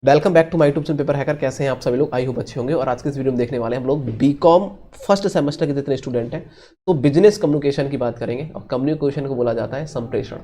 Welcome back to my YouTube channel paper hacker. कैसे हैं आप सभी लोग? आई होप अच्छे होंगे। और आज के इस वीडियो में देखने वाले हैं हम लोग बीकॉम फर्स्ट सेमेस्टर के जितने स्टूडेंट हैं तो बिजनेस कम्युनिकेशन की बात करेंगे। और कम्युनिकेशन को बोला जाता है संप्रेषण।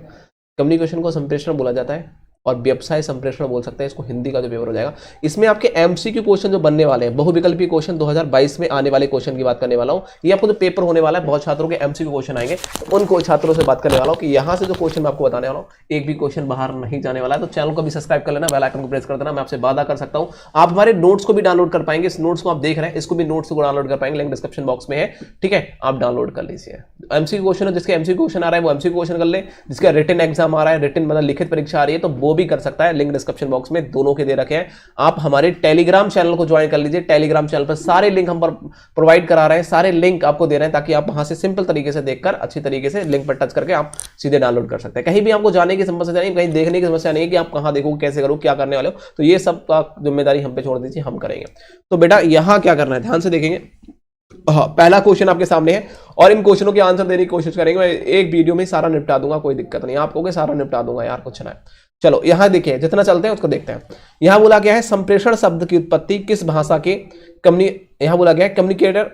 कम्युनिकेशन को संप्रेषण बोला जाता है और व्यवसाय संप्रेषण बोल सकते हैं इसको। हिंदी का जो पेपर हो जाएगा इसमें आपके एमसीक्यू क्वेश्चन जो बनने वाले हैं, बहुविकल्पी क्वेश्चन 2022 में आने वाले क्वेश्चन की बात करने वाला हूं। ये आपको जो पेपर होने वाला है बहुत छात्रों के एमसीक्यू क्वेश्चन आएंगे, तो उन छात्रों से बात करने वाला हूं कि यहां से जो क्वेश्चन मैं आपको बताने वाला हूं एक भी क्वेश्चन बाहर नहीं जाने वाला है। तो चैनल को भी सब्सक्राइब कर लेना, बेल आइकन को प्रेस कर देना। मैं आपसे वादा कर सकता हूं आप हमारे नोट्स को भी डाउनलोड कर पाएंगे। इस नोट्स को आप देख रहे हैं, इसको भी नोट्स को डाउनलोड कर पाएंगे, लिंक डिस्क्रिप्शन बॉक्स में है। ठीक है, आप डाउनलोड कर लीजिए। एमसीक्यू क्वेश्चन है, जिसके एमसीक्यू क्वेश्चन आ रहा है वो एमसीक्यू क्वेश्चन कर ले, जिसका रिटन एग्जाम आ रहा है, रिटन मतलब लिखित परीक्षा आ रही है, तो वो भी कर सकता है। लिंक डिस्क्रिप्शन बॉक्स में दोनों के दे रखे हैं। आप हमारे टेलीग्राम चैनल को ज्वाइन कर लीजिए। टेलीग्राम चैनल पर सारे लिंक हम प्रोवाइड करा रहे हैं, सारे लिंक आपको दे रहे हैं ताकि आप वहां से सिंपल तरीके से देखकर अच्छी तरीके से लिंक पर टच करके आप सीधे डाउनलोड कर सकते हैं। कहीं भी आपको जाने की समस्या नहीं, कहीं देखने की समस्या नहीं कि आप कहां देखो, कैसे करो, क्या करने वाले हो, तो ये सब का जिम्मेदारी हम पे छोड़ दीजिए, हम करेंगे। तो बेटा यहां क्या करना है ध्यान से देखेंगे। हाँ, पहला क्वेश्चन आपके सामने है और इन क्वेश्चनों के आंसर देने की कोशिश करेंगे। मैं एक वीडियो में सारा निपटा दूंगा, कोई दिक्कत नहीं। आपको सारा निपटा दूंगा यार, कुछ ना है। चलो यहां देखिए, जितना चलते हैं उसको देखते हैं। यहां बोला गया है संप्रेषण शब्द की उत्पत्ति किस भाषा के यहां बोला गया है कम्युनिकेटर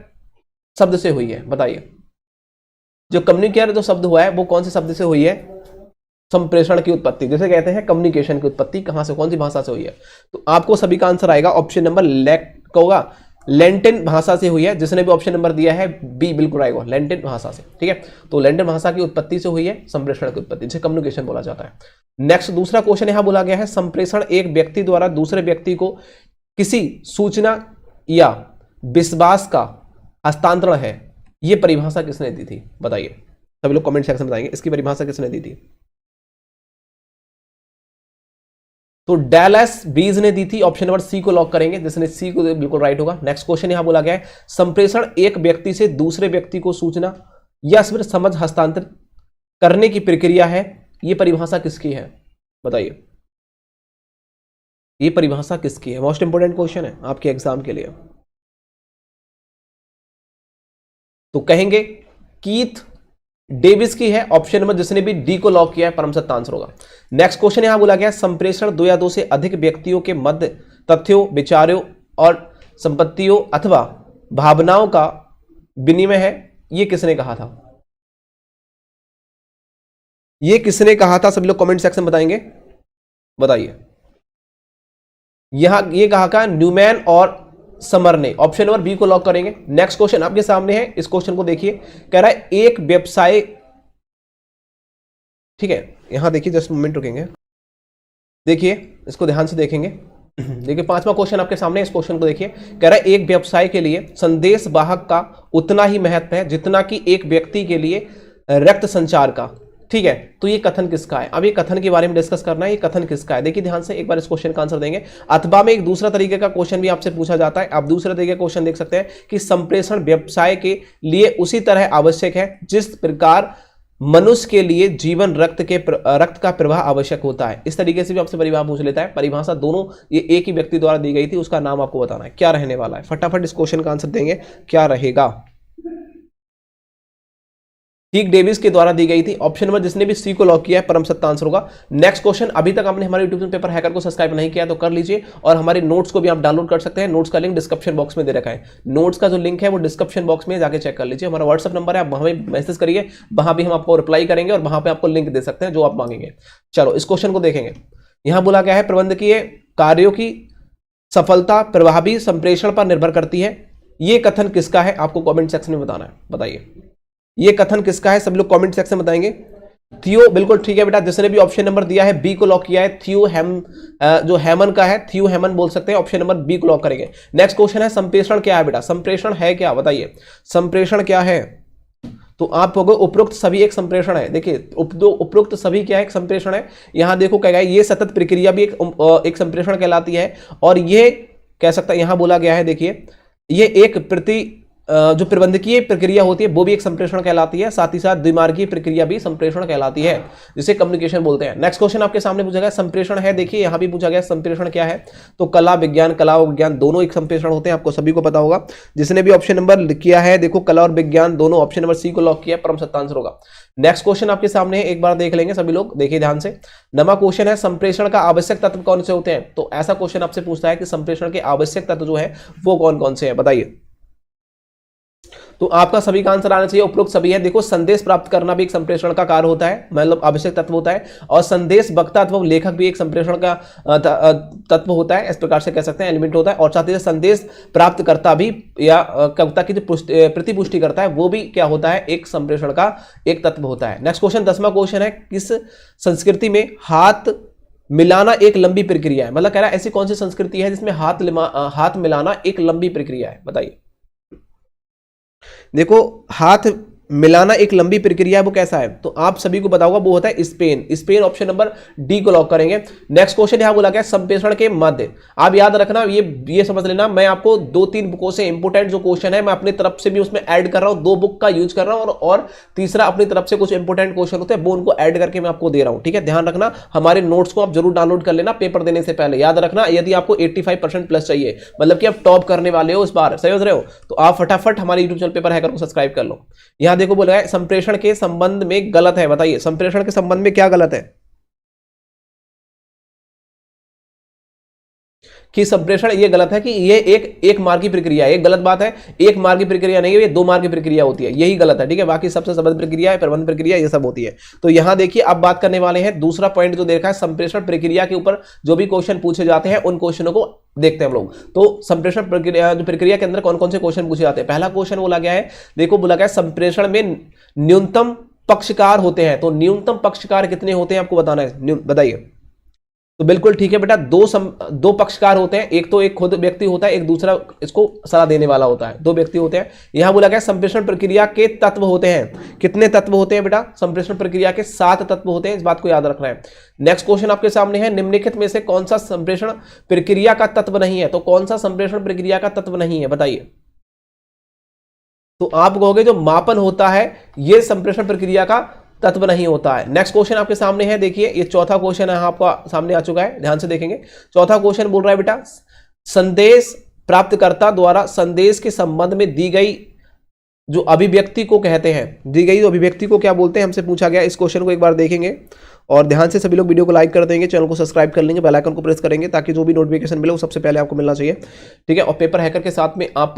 शब्द से हुई है। बताइए, जो कम्युनिकेटर जो शब्द हुआ है वो कौन से शब्द से हुई है? संप्रेषण की उत्पत्ति, जैसे कहते हैं कम्युनिकेशन की उत्पत्ति कहां से, कौन सी भाषा से हुई है? तो आपको सभी का आंसर आएगा ऑप्शन नंबर होगा लैटिन भाषा से हुई है। जिसने भी ऑप्शन नंबर दिया है बी बिल्कुल आएगा, लैटिन भाषा से। ठीक है, तो लैटिन भाषा की उत्पत्ति से हुई है संप्रेषण की उत्पत्ति, जिसे कम्युनिकेशन बोला जाता है। नेक्स्ट दूसरा क्वेश्चन यहां बोला गया है संप्रेषण एक व्यक्ति द्वारा दूसरे व्यक्ति को किसी सूचना या विश्वास का हस्तांतरण है। यह परिभाषा किसने दी थी? बताइए, सभी लोग कमेंट सेक्शन में बताएंगे इसकी परिभाषा किसने दी थी। तो डेलस बीज ने दी थी। ऑप्शन नंबर सी को लॉक करेंगे, जिसने सी को बिल्कुल राइट होगा। नेक्स्ट क्वेश्चन यहां बोला गया है संप्रेषण एक व्यक्ति से दूसरे व्यक्ति को सूचना या फिर समझ हस्तांतरित करने की प्रक्रिया है। यह परिभाषा किसकी है? बताइए, यह परिभाषा किसकी है? मोस्ट इंपोर्टेंट क्वेश्चन है आपके एग्जाम के लिए। तो कहेंगे कीथ डेविस की है। ऑप्शन नंबर जिसने भी डी को लॉक किया है परम सत्य आंसर होगा। नेक्स्ट क्वेश्चन यहां बोला गया संप्रेषण दो या दो से अधिक व्यक्तियों के मध्य तथ्यों, विचारों और संपत्तियों अथवा भावनाओं का विनिमय है। यह किसने कहा था? यह किसने कहा था? सभी लोग कमेंट सेक्शन में बताएंगे। बताइए, यहां यह कहा का न्यूमैन और समर ने। ऑप्शन नंबर बी को लॉक करेंगे। नेक्स्ट क्वेश्चन आपके सामने है, इस क्वेश्चन को देखिए। कह रहा है एक व्यवसाय, ठीक है, यहां देखिए, जस्ट मोमेंट रुकेंगे, देखिए इसको ध्यान से देखेंगे। देखिए पांचवा क्वेश्चन आपके सामने, इस क्वेश्चन को देखिए। कह रहा है एक व्यवसाय के लिए संदेश वाहक का उतना ही महत्व है जितना कि एक व्यक्ति के लिए रक्त संचार का। ठीक है, तो ये कथन किसका है? अब ये कथन के बारे में डिस्कस करना है। ये कथन किसका है? देखिए ध्यान से, एक बार इस क्वेश्चन का आंसर देंगे। अथवा में एक दूसरा तरीके का क्वेश्चन भी आपसे पूछा जाता है। आप दूसरे तरीके का क्वेश्चन देख सकते हैं कि संप्रेषण व्यवसाय के लिए उसी तरह आवश्यक है जिस प्रकार मनुष्य के लिए जीवन रक्त का प्रवाह आवश्यक होता है। इस तरीके से भी आपसे परिभाषा पूछ लेता है। परिभाषा दोनों ये एक ही व्यक्ति द्वारा दी गई थी, उसका नाम आपको बताना है। क्या रहने वाला है? फटाफट इस क्वेश्चन का आंसर देंगे, क्या रहेगा? कीथ डेविस के द्वारा दी गई थी। ऑप्शन नंबर जिसने भी सी को लॉक किया है परम सत्य आंसर होगा। नेक्स्ट क्वेश्चन, अभी तक आपने हमारे यूट्यूब पेपर हैकर को सब्सक्राइब नहीं किया तो कर लीजिए और हमारे नोट्स को भी आप डाउनलोड कर सकते हैं। नोट्स का लिंक डिस्क्रिप्शन बॉक्स में दे रखा है। नोट्स का जो लिंक है वो डिस्क्रिप्शन बॉक्स में जाके चेक कर लीजिए। हमारा व्हाट्सअप नंबर है, आप हमें मैसेज करिए, वहां भी हम आपको रिप्लाई करेंगे और वहां पर आपको लिंक दे सकते हैं जो आप मांगेंगे। चलो इस क्वेश्चन को देखेंगे। यहां बोला गया है प्रबंधकीय कार्यों की सफलता प्रभावी संप्रेषण पर निर्भर करती है। यह कथन किसका है? आपको कॉमेंट सेक्शन में बताना है। बताइए, ये कथन किसका है? सब लोग कमेंट सेक्शन में बताएंगे। थियो, बिल्कुल ठीक है बेटा, जिसने भी ऑप्शन नंबर दिया है बी को लॉक किया है। थियो जो हेमन का है, थियो हेमन बोल सकते हैं। ऑप्शन नंबर बी को लॉक करेंगे। नेक्स्ट क्वेश्चन है संप्रेषण क्या है बेटा? संप्रेषण है क्या? बताइए, संप्रेषण क्या है? तो आप कहोगे उपरोक्त सभी एक संप्रेषण है। देखिए उपरोक्त सभी क्या है? एक संप्रेषण है। यहां देखो क्या है, ये सतत प्रक्रिया भी एक संप्रेषण कहलाती है। और ये कह सकता है, यहां बोला गया है, देखिए ये एक जो प्रबंधकीय प्रक्रिया होती है वो भी एक संप्रेषण कहलाती है, साथ ही साथ द्विमार्गीय प्रक्रिया भी संप्रेषण कहलाती है, जिसे कम्युनिकेशन बोलते हैं। नेक्स्ट क्वेश्चन आपके सामने पूछा गया संप्रेषण है, देखिए यहां भी पूछा गया संप्रेषण क्या है, तो कला और विज्ञान दोनों एक संप्रेषण होते हैं, आपको सभी को पता होगा। जिसने भी ऑप्शन नंबर किया है, देखो कला और विज्ञान दोनों, ऑप्शन नंबर सी को लॉक किया, परम सत्य आंसर होगा। नेक्स्ट क्वेश्चन आपके सामने है, एक बार देख लेंगे सभी लोग, देखिए ध्यान से। नमा क्वेश्चन है, संप्रेषण का आवश्यक तत्व कौन से होते हैं, तो ऐसा क्वेश्चन आपसे पूछता है कि संप्रेषण के आवश्यक तत्व जो है वो कौन कौन से हैं, बताइए। तो आपका सभी का आंसर आना चाहिए उपरोक्त सभी है। देखो संदेश प्राप्त करना भी एक संप्रेषण का कार्य होता है, मतलब आवश्यक तत्व होता है, और संदेश वक्ता अथवा लेखक भी एक संप्रेषण का तत्व होता है, इस प्रकार से कह सकते हैं, एलिमेंट होता है। और साथ ही संदेश प्राप्त करता भी या कविता की जो प्रतिपुष्टि करता है वो भी क्या होता है, एक संप्रेषण का एक तत्व होता है। नेक्स्ट क्वेश्चन 10वां क्वेश्चन है, किस संस्कृति में हाथ मिलाना एक लंबी प्रक्रिया है, मतलब कह रहा है ऐसी कौन सी संस्कृति है जिसमें हाथ मिलाना एक लंबी प्रक्रिया है, बताइए। देखो हाथ मिलाना एक लंबी प्रक्रिया है, वो कैसा है, तो आप सभी को बताऊंगा, वो होता है Spain. Spain option number D को लॉक करेंगे। नेक्स्ट क्वेश्चन यहां बोला गया संप्रेषण के मध्य, आप याद रखना, ये समझ लेना, मैं आपको 2-3 बुकों से इंपोर्टेंट जो क्वेश्चन है मैं अपनी तरफ से भी उसमें ऐड कर रहा हूं, 2 बुक का यूज कर रहा हूं, और तीसरा अपनी तरफ से कुछ इंपोर्टेंट क्वेश्चन होते हैं वो उनको ऐड करके मैं आपको दे रहा हूं, ठीक है। ध्यान रखना, हमारे नोट्स को आप जरूर डाउनलोड कर लेना पेपर देने से पहले। याद रखना, यदि आपको 85% प्लस चाहिए, मतलब कि आप टॉप करने वाले हो इस बार, समझ रहे हो, तो आप फटाफट हमारे यूट्यूब चैनल पेपर हैकर को सब्सक्राइब कर लो। यहां देखो बोला है संप्रेषण के संबंध में गलत है, बताइए संप्रेषण के संबंध में क्या गलत है, कि संप्रेषण ये गलत है कि ये एक मार्ग की प्रक्रिया है, एक गलत बात है, एक मार्ग की प्रक्रिया नहीं है, ये 2 मार्ग की प्रक्रिया होती है, यही गलत है, ठीक है। बाकी सबसे संबंध प्रक्रिया है, प्रबंध प्रक्रिया, ये सब होती है। तो यहां देखिए अब बात करने वाले हैं दूसरा पॉइंट जो देखा है, संप्रेषण प्रक्रिया के ऊपर जो भी क्वेश्चन पूछे जाते हैं उन क्वेश्चनों को देखते हैं हम लोग। तो संप्रेषण प्रक्रिया के अंदर कौन कौन से क्वेश्चन पूछे जाते हैं। पहला क्वेश्चन बोला गया है, देखो बोला गया संप्रेषण में न्यूनतम पक्षकार होते हैं, तो न्यूनतम पक्षकार कितने होते हैं आपको बताना है, बताइए। तो बिल्कुल ठीक है बेटा, दो पक्षकार होते हैं, एक तो एक खुद व्यक्ति होता है, एक दूसरा इसको सलाह देने वाला होता है, 2 व्यक्ति होते हैं। यहां बोला गया संप्रेषण प्रक्रिया के तत्व होते हैं, कितने तत्व होते हैं बेटा, संप्रेषण प्रक्रिया के 7 तत्व होते हैं, इस बात को याद रखना है। नेक्स्ट क्वेश्चन आपके सामने है, निम्नलिखित में से कौन सा संप्रेषण प्रक्रिया का तत्व नहीं है, तो कौन सा संप्रेषण प्रक्रिया का तत्व नहीं है, बताइए। तो आप कहोगे जो मापन होता है ये संप्रेषण प्रक्रिया का तत्व नहीं होता है। नेक्स्ट क्वेश्चन आपके सामने है, देखिए ये चौथा क्वेश्चन है, आपका सामने आ चुका है, ध्यान से देखेंगे। चौथा क्वेश्चन बोल रहा है बेटा, संदेश प्राप्तकर्ता द्वारा संदेश के संबंध में दी गई जो अभिव्यक्ति को कहते हैं, दी गई अभिव्यक्ति को क्या बोलते हैं, हमसे पूछा गया। इस क्वेश्चन को एक बार देखेंगे और ध्यान से सभी लोग वीडियो को लाइक कर देंगे, चैनल को सब्सक्राइब कर लेंगे, बेल आइकन को प्रेस करेंगे ताकि जो भी नोटिफिकेशन मिले वो सबसे पहले आपको मिलना चाहिए, ठीक है। और पेपर हैकर के साथ में आप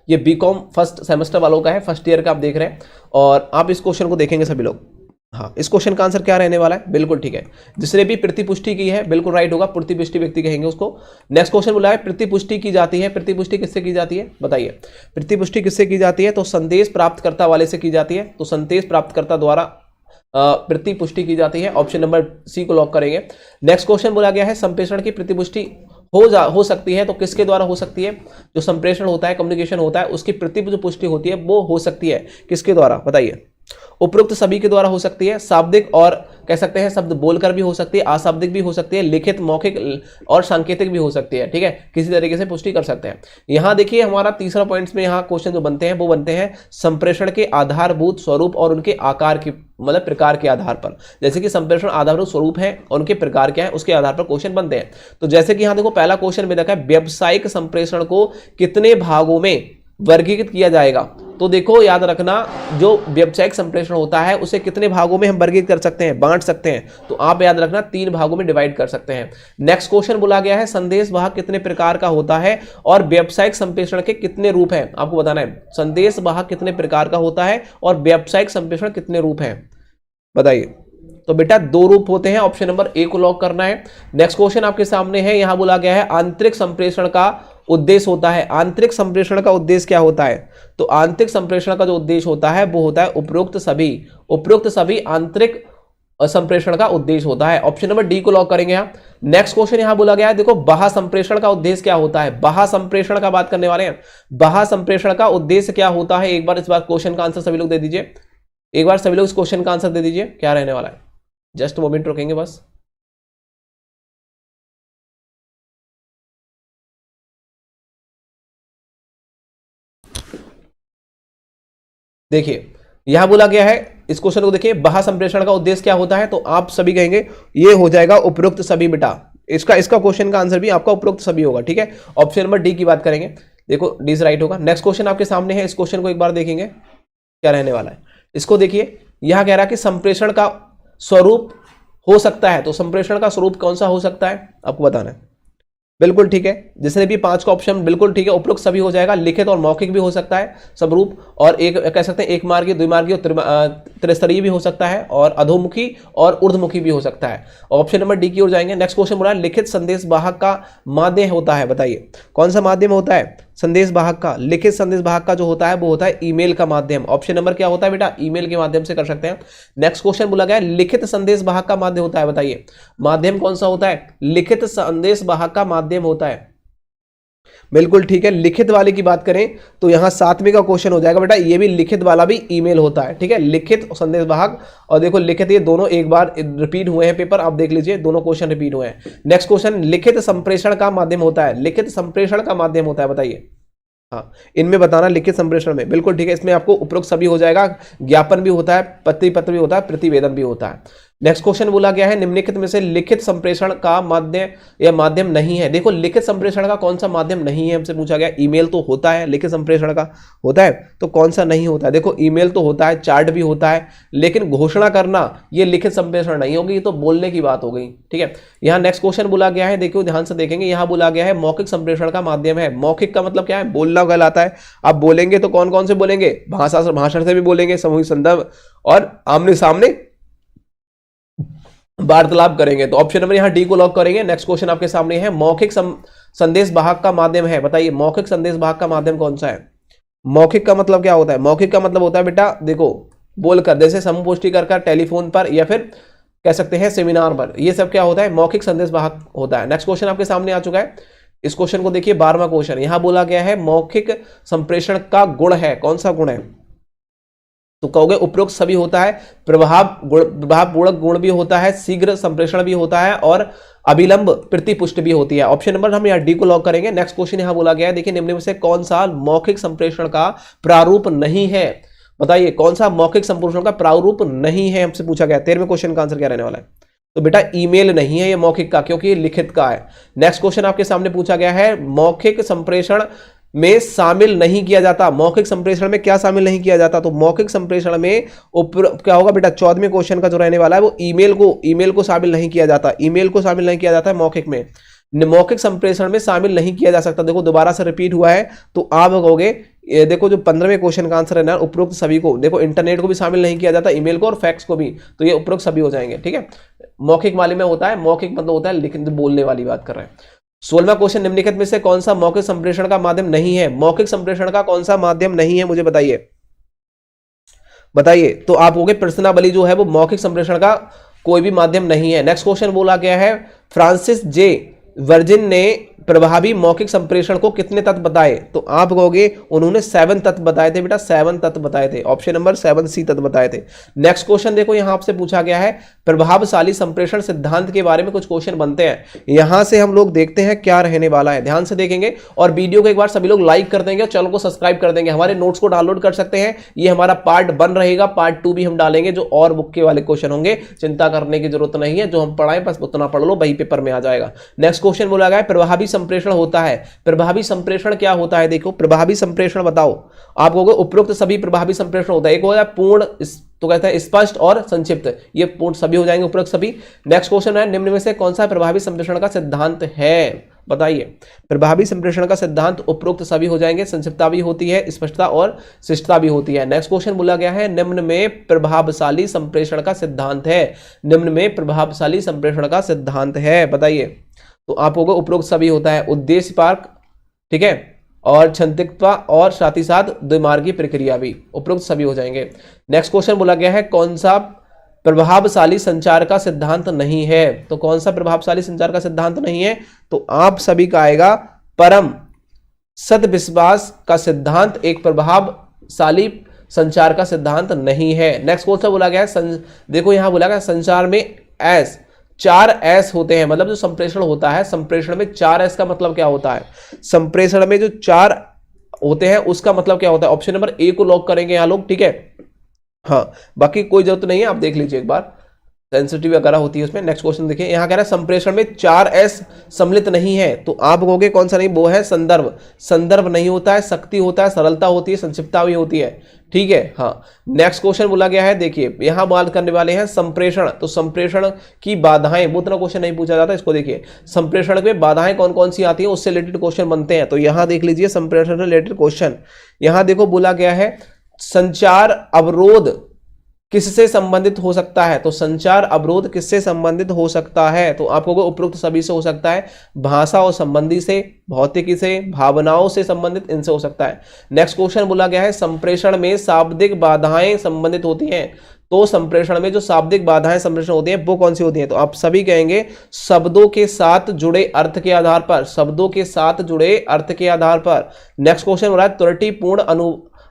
ये बीकॉम फर्स्ट सेमेस्टर वालों का है, फर्स्ट ईयर का आप देख रहे हैं, और आप इस क्वेश्चन को देखेंगे सभी लोग। हाँ, इस क्वेश्चन का आंसर क्या रहने वाला है, बिल्कुल ठीक है, जिसने भी प्रतिपुष्टि की है बिल्कुल राइट होगा, प्रतिपुष्टि व्यक्ति कहेंगे उसको। नेक्स्ट क्वेश्चन बोला है प्रतिपुष्टि की जाती है, प्रतिपुष्टि किससे की जाती है, बताइए। प्रतिपुष्टि किससे की जाती है, तो संदेश प्राप्तकर्ता वाले से की जाती है, तो संदेश प्राप्तकर्ता द्वारा प्रतिपुष्टि की जाती है, ऑप्शन नंबर सी को लॉक करेंगे। नेक्स्ट क्वेश्चन बोला गया है संप्रेषण की प्रतिपुष्टि हो सकती है, तो किसके द्वारा हो सकती है, जो संप्रेषण होता है, कम्युनिकेशन होता है, उसकी प्रतिपुष्टि होती है वो हो सकती है किसके द्वारा, बताइए। उपरोक्त सभी के द्वारा हो सकती है, शाब्दिक और कह सकते हैं शब्द बोलकर भी हो सकती है, अशाब्दिक भी हो सकती है, लिखित मौखिक और सांकेतिक भी हो सकती है, ठीक है, किसी तरीके से पुष्टि कर सकते हैं। यहां देखिए हमारा तीसरा पॉइंट्स में यहाँ क्वेश्चन जो बनते हैं वो बनते हैं संप्रेषण के आधारभूत स्वरूप और उनके आकार की, मतलब प्रकार के आधार पर। जैसे कि संप्रेषण आधारभूत स्वरूप है और उनके प्रकार क्या है उसके आधार पर क्वेश्चन बनते हैं। तो जैसे कि यहाँ देखो पहला क्वेश्चन में देखा है व्यावसायिक संप्रेषण को कितने भागों में वर्गीकृत किया जाएगा, तो देखो याद रखना जो व्यावसायिक संप्रेषण होता है उसे कितने भागों में हम वर्गीकृत कर सकते हैं, बांट सकते हैं, तो आप याद रखना 3 भागों में डिवाइड कर सकते हैं। नेक्स्ट क्वेश्चन बोला गया है संदेश वाहक कितने प्रकार का होता है और व्यावसायिक संप्रेषण के कितने रूप हैं, आपको बताना है। संदेश वाहक कितने प्रकार का होता है और व्यावसायिक संप्रेषण कितने रूप हैं, बताइए। तो बेटा 2 रूप होते हैं, ऑप्शन नंबर ए को लॉक करना है। नेक्स्ट क्वेश्चन आपके सामने है, यहां बोला गया है आंतरिक संप्रेषण का उद्देश्य होता है। आंतरिक संप्रेषण का उद्देश्य क्या होता है, तो आंतरिक संप्रेषण का जो उद्देश्य होता है वो होता है उपरोक्त सभी आंतरिक संप्रेषण का उद्देश्य होता है, ऑप्शन नंबर डी को लॉक करेंगे यहां। नेक्स्ट क्वेश्चन यहां बोला गया है, देखो बाह्य संप्रेषण का उद्देश्य क्या होता है, बाह्य संप्रेषण का बात करने वाले हैं। बाह्य संप्रेषण का उद्देश्य क्या होता है, एक बार इस बार क्वेश्चन का आंसर सभी लोग दे दीजिए, एक बार सभी लोग इस क्वेश्चन का आंसर दे दीजिए, क्या रहने वाला है, जस्ट मोमेंट रुकेंगे बस। देखिए यहां बोला गया है, इस क्वेश्चन को देखिए, बाह्य संप्रेषण का उद्देश्य क्या होता है, तो आप सभी कहेंगे ये हो जाएगा उपरोक्त सभी बेटा। इसका क्वेश्चन का आंसर भी आपका उपरोक्त सभी होगा, ठीक है। ऑप्शन नंबर डी की बात करेंगे, देखो डी से राइट होगा। नेक्स्ट क्वेश्चन आपके सामने है, इस क्वेश्चन को एक बार देखेंगे क्या रहने वाला है। इसको देखिए, यहां कह रहा है कि संप्रेषण का स्वरूप हो सकता है, तो संप्रेषण का स्वरूप कौन सा हो सकता है आपको बताना है। बिल्कुल ठीक है, जिसने भी 5 का ऑप्शन बिल्कुल ठीक है, उपरोक्त सभी हो जाएगा। लिखित और मौखिक भी हो सकता है स्वरूप, और एक कह सकते हैं एक मार्गीय, द्विमार्गीय और त्रिस्तरीय भी हो सकता है, और अधोमुखी और ऊर्ध्वमुखी भी हो सकता है। ऑप्शन नंबर डी की ओर जाएंगे। नेक्स्ट क्वेश्चन बोला लिखित संदेश वाहक का माध्यम होता है, बताइए कौन सा माध्यम होता है संदेश वाहक का। लिखित संदेश वाहक का जो होता है वो होता है ईमेल का माध्यम। ऑप्शन नंबर क्या होता है बेटा, ईमेल के माध्यम से कर सकते हैं। नेक्स्ट क्वेश्चन बोला गया लिखित संदेश वाहक का माध्यम होता है, बताइए माध्यम कौन सा होता है, लिखित संदेश वाहक का माध्यम होता है। बिल्कुल ठीक है, लिखित वाले की बात करें तो यहां 7वें का क्वेश्चन हो जाएगा बेटा, ये भी लिखित वाला भी ईमेल होता है, ठीक है, लिखित और संदेश वाहक। और देखो लिखित ये दोनों एक बार रिपीट हुए हैं पेपर, आप देख लीजिए दोनों क्वेश्चन रिपीट हुए हैं। नेक्स्ट क्वेश्चन लिखित संप्रेषण का माध्यम होता है, लिखित संप्रेषण का माध्यम होता है, बताइए हाँ इनमें बताना लिखित संप्रेषण में। बिल्कुल ठीक है, इसमें आपको उपरोक्त सभी हो जाएगा, ज्ञापन भी होता है, पत्र भी होता है, प्रतिवेदन भी होता है। नेक्स्ट क्वेश्चन बोला गया है निम्नलिखित में से लिखित संप्रेषण का माध्यम या माध्यम नहीं है। देखो लिखित संप्रेषण का कौन सा माध्यम नहीं है, हमसे पूछा गया। ईमेल तो होता है, लिखित संप्रेषण का होता है, तो कौन सा नहीं होता है। देखो ईमेल तो होता है, चार्ट भी होता है, लेकिन घोषणा करना ये लिखित संप्रेषण नहीं होगी, ये तो बोलने की बात हो गई, ठीक है। यहाँ नेक्स्ट क्वेश्चन बोला गया है, देखो ध्यान से देखेंगे, यहाँ बोला गया है मौखिक संप्रेषण का माध्यम है। मौखिक का मतलब क्या है, बोलना कहलाता है। आप बोलेंगे तो कौन कौन से बोलेंगे, भाषण से भी बोलेंगे, सामूहिक संदर्भ और आमने सामने वार्तालाप करेंगे। तो ऑप्शन नंबर यहां डी को लॉक करेंगे। नेक्स्ट क्वेश्चन आपके सामने है मौखिक संदेश वाहक का माध्यम है, बताइए मौखिक संदेश वाहक का माध्यम कौन सा है। मौखिक का मतलब क्या होता है, मौखिक का मतलब होता है बेटा देखो बोलकर, जैसे समूह पुष्टि कर टेलीफोन पर या फिर कह सकते हैं सेमिनार पर, ये सब क्या होता है, मौखिक संदेश वाहक होता है। नेक्स्ट क्वेश्चन आपके सामने आ चुका है, इस क्वेश्चन को देखिए 12वां क्वेश्चन। यहां बोला गया है मौखिक संप्रेषण का गुण है, कौन सा गुण है, तो कहोगे उपरोक्त सभी होता है, प्रभावपूर्ण गुण भी होता है, शीघ्र संप्रेषण भी होता है, और अविलंब प्रतिपुष्टि भी होती है। ऑप्शन नंबर हम यहाँ डी को लॉक करेंगे। नेक्स्ट क्वेश्चन यहां बोला गया है, देखिए निम्न में से कौन सा मौखिक संप्रेषण का प्रारूप नहीं है, बताइए कौन सा मौखिक संप्रेषण का प्रारूप नहीं है, हमसे पूछा गया। 13वें क्वेश्चन का आंसर क्या रहने वाला है, तो बेटा ईमेल नहीं है ये मौखिक का, क्योंकि ये लिखित का है। नेक्स्ट क्वेश्चन आपके सामने पूछा गया है मौखिक संप्रेषण में शामिल नहीं किया जाता। मौखिक संप्रेषण में क्या शामिल नहीं किया जाता, तो मौखिक संप्रेषण में क्या होगा बेटा, 14वें क्वेश्चन का जो रहने वाला है वो ईमेल को शामिल नहीं किया जाता, ईमेल को शामिल नहीं किया जाता है मौखिक में। मौखिक संप्रेषण में शामिल नहीं किया जा सकता। देखो दोबारा से रिपीट हुआ है, तो आप कहोगे देखो जो 15वें क्वेश्चन का आंसर है ना, उपरोक्त सभी को, देखो इंटरनेट को भी शामिल नहीं किया जाता, ईमेल को और फैक्स को भी, तो ये उपरोक्त सभी हो जाएंगे, ठीक है। मौखिक वाले में होता है, मौखिक मतलब होता है लेकिन बोलने वाली बात कर रहे हैं। 16वां क्वेश्चन निम्नलिखित में से कौन सा मौखिक संप्रेषण का माध्यम नहीं है, मौखिक संप्रेषण का कौन सा माध्यम नहीं है, मुझे बताइए। तो आप कहोगे प्रश्नावली जो है वो मौखिक संप्रेषण का कोई भी माध्यम नहीं है। नेक्स्ट क्वेश्चन बोला गया है फ्रांसिस जे वर्जिन ने प्रभावी मौखिक संप्रेषण को कितने तत्व बताए, तो आप कहोगे उन्होंने 7 तत्व बताए थे बेटा, 7 तत्व बताए थे। ऑप्शन नंबर 7 सी तत्व बताए थे। नेक्स्ट क्वेश्चन देखो यहां आपसे पूछा गया है प्रभावशाली संप्रेषण सिद्धांत के बारे में कुछ क्वेश्चन बनते हैं। यहां से हम लोग देखते हैं क्या रहने वाला है, ध्यान से देखेंगे और वीडियो को एक बार सभी लोग लाइक कर देंगे और चैनल को सब्सक्राइब कर देंगे। हमारे नोट्स को डाउनलोड कर सकते हैं, ये हमारा पार्ट 1 रहेगा, पार्ट 2 भी हम डालेंगे जो और बुक के वाले क्वेश्चन होंगे, चिंता करने की जरूरत नहीं है, जो हम पढ़ाएं बस उतना पढ़ लो, वही पेपर में आ जाएगा। नेक्स्ट क्वेश्चन बोला गया प्रभावी संप्रेषण होता है, प्रभावी संप्रेषण क्या होता है, देखो प्रभावी संप्रेषण बताओ। आप कहोगे उपरोक्त सभी प्रभावी संप्रेषण होता है, एक होता है पूर्ण, तो कहता है स्पष्ट और संक्षिप्त, ये पूर्ण सभी हो जाएंगे उपरोक्त सभी। नेक्स्ट क्वेश्चन है निम्न में से कौन सा प्रभावी संप्रेषण का सिद्धांत है, बताइए। प्रभावी संप्रेषण का सिद्धांत उपरोक्त सभी हो जाएंगे, संक्षिप्तता भी होती है, स्पष्टता और शिष्टता भी होती है। नेक्स्ट क्वेश्चन बोला गया है निम्न में प्रभावशाली संप्रेषण का सिद्धांत है, निम्न में प्रभावशाली संप्रेषण का सिद्धांत है, बताइए। तो आप होगा उपरोक्त सभी होता है, उद्देश्य पार्क, ठीक है, और क्षंतिकता और साथ ही साथ द्विमार्गी प्रक्रिया भी उपरोक्त सभी हो जाएंगे। नेक्स्ट क्वेश्चन बोला गया है कौन सा प्रभावशाली संचार का सिद्धांत नहीं है, तो कौन सा प्रभावशाली संचार का सिद्धांत नहीं है, तो आप सभी का आएगा परम सद्विश्वास का सिद्धांत एक प्रभावशाली संचार का सिद्धांत नहीं है। नेक्स्ट क्वेश्चन बोला गया है देखो यहां बोला गया संचार में एस 4 एस होते हैं, मतलब जो संप्रेषण होता है, संप्रेषण में 4 एस का मतलब क्या होता है, संप्रेषण में जो 4 होते हैं उसका मतलब क्या होता है, ऑप्शन नंबर ए को लॉक करेंगे यहाँ लोग, ठीक है। हाँ, बाकी कोई जरूरत नहीं है, आप देख लीजिए एक बार, सेंसिटिव वगैरह होती है उसमें। नेक्स्ट क्वेश्चन देखिए, यहाँ कह रहा है संप्रेषण में 4S सम्मिलित नहीं है, तो आप कहोगे कौन सा नहीं, वो है संदर्भ। संदर्भ नहीं होता है, शक्ति होता है, सरलता होती है, संक्षिप्तता भी होती है, ठीक है। हाँ, नेक्स्ट क्वेश्चन बोला गया है, देखिए यहाँ बात करने वाले हैं संप्रेषण, तो संप्रेषण की बाधाएं, वो इतना क्वेश्चन नहीं पूछा जाता, इसको देखिए संप्रेषण में बाधाएं कौन कौन सी आती है, उससे रिलेटेड क्वेश्चन बनते हैं। तो यहाँ देख लीजिए संप्रेषण से रिलेटेड क्वेश्चन, यहाँ देखो बोला गया है संचार अवरोध किससे संबंधित हो सकता है, तो संचार अवरोध किससे संबंधित हो सकता है, तो आपको उपरोक्त सभी से हो सकता है, भाषा और संबंधी से, भौतिकी से, भावनाओं से संबंधित, इनसे हो सकता है। नेक्स्ट क्वेश्चन बोला गया है संप्रेषण में शाब्दिक बाधाएं संबंधित होती हैं, तो संप्रेषण में जो शाब्दिक बाधाएं संप्रेषण होती हैं वो कौन सी होती हैं, तो आप सभी कहेंगे शब्दों के साथ जुड़े अर्थ के आधार पर, शब्दों के साथ जुड़े अर्थ के आधार पर। नेक्स्ट क्वेश्चन बोला है त्रुटिपूर्ण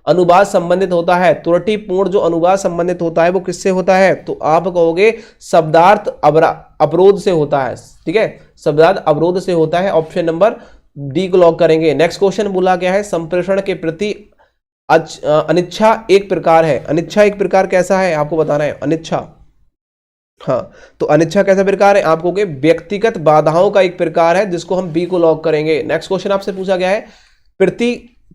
अनुवाद संबंधित होता है, त्रुटिपूर्ण जो अनुवाद संबंधित होता है वो किससे होता है, तो आप कहोगे शब्दार्थ अवरोध से होता है, ठीक है, शब्दार्थ अवरोध से होता है, ऑप्शन नंबर डी को लॉक करेंगे। नेक्स्ट क्वेश्चन बोला गया है संप्रेषण के प्रति अनिच्छा एक प्रकार है, अनिच्छा एक प्रकार कैसा है आपको बताना है, अनिच्छा, हाँ, तो अनिच्छा कैसा प्रकार है, आप कहोगे व्यक्तिगत बाधाओं का एक प्रकार है, जिसको हम बी को लॉक करेंगे। नेक्स्ट क्वेश्चन आपसे पूछा गया है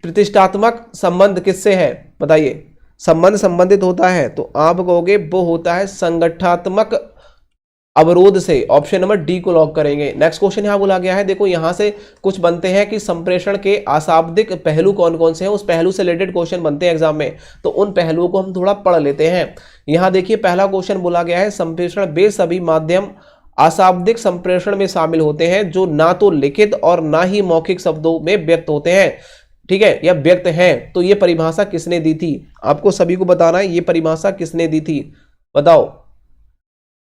प्रतिष्ठात्मक संबंध किससे है, बताइए, संबंध संबंधित होता है, तो आप कहोगे वो होता है संगठनात्मक अवरोध से, ऑप्शन नंबर डी को लॉक करेंगे। नेक्स्ट क्वेश्चन यहां बोला गया है, देखो यहां से कुछ बनते हैं कि संप्रेषण के अशाब्दिक पहलू कौन कौन से हैं, उस पहलू से रिलेटेड क्वेश्चन बनते हैं एग्जाम में, तो उन पहलुओं को हम थोड़ा पढ़ लेते हैं। यहां देखिए पहला क्वेश्चन बोला गया है संप्रेषण वे सभी माध्यम अशाब्दिक संप्रेषण में शामिल होते हैं जो ना तो लिखित और ना ही मौखिक शब्दों में व्यक्त होते हैं, ठीक है, या व्यक्त है, तो ये परिभाषा किसने दी थी, आपको सभी को बताना है ये परिभाषा किसने दी थी, बताओ।